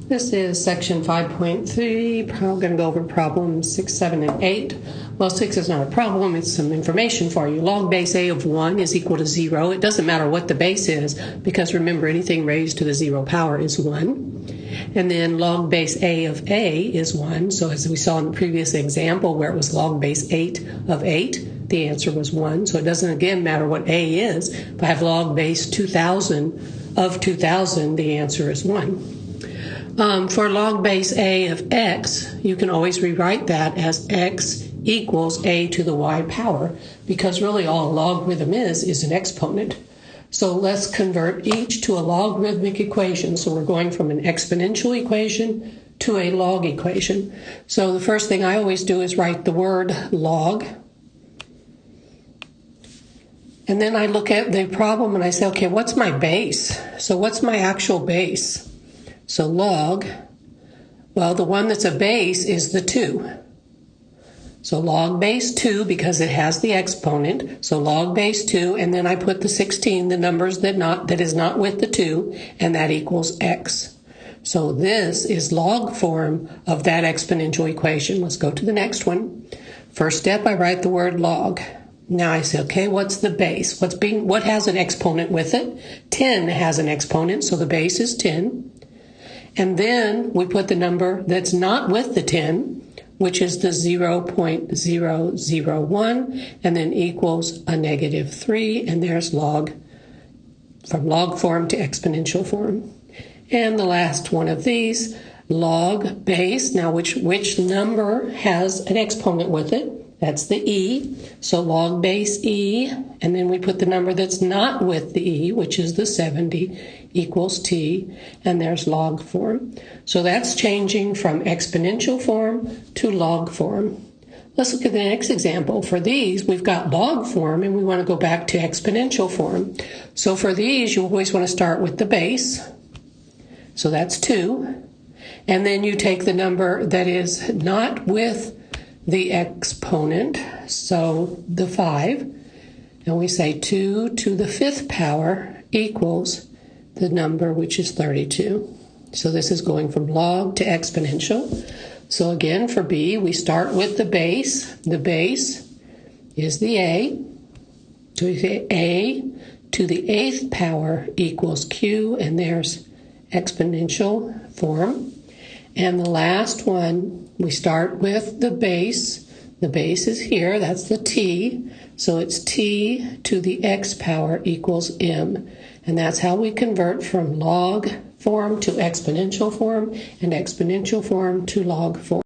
This is section 5.3. I'm going to go over problems 6, 7, and 8. Well, 6 is not a problem. It's some information for you. Log base a of 1 is equal to 0. It doesn't matter what the base is because remember anything raised to the 0 power is 1. And then log base a of a is 1. So as we saw in the previous example where it was log base 8 of 8, the answer was 1. So it doesn't again matter what a is. If I have log base 2000 of 2000, the answer is 1. For log base a of x, you can always rewrite that as x equals a to the y power, because really all a logarithm is an exponent. So let's convert each to a logarithmic equation. So we're going from an exponential equation to a log equation. So the first thing I always do is write the word log. And then I look at the problem and I say, okay, what's my base? So what's my actual base? So log, well, the one that's a base is the 2. So log base 2 because it has the exponent. So log base 2, and then I put the 16, the numbers that is not with the 2, and that equals x. So this is log form of that exponential equation. Let's go to the next one. First step, I write the word log. Now I say, okay, what's the base? What has an exponent with it? 10 has an exponent, so the base is 10. And then we put the number that's not with the 10, which is the 0.001, and then equals a negative 3, and there's log, from log form to exponential form. And the last one of these, log base. Now which number has an exponent with it? That's the e. So log base e, and then we put the number that's not with the e, which is the 70, equals t, and there's log form. So that's changing from exponential form to log form. Let's look at the next example. For these, we've got log form, and we want to go back to exponential form. So for these, you always want to start with the base. So that's 2. And then you take the number that is not with the exponent, so the 5, and we say 2 to the 5th power equals the number which is 32. So this is going from log to exponential. So again, for B, we start with the base. The base is the a. So we say a to the 8th power equals q, and there's exponential form. And the last one, we start with the base. The base is here, that's the t. So it's t to the x power equals m. And that's how we convert from log form to exponential form, and exponential form to log form.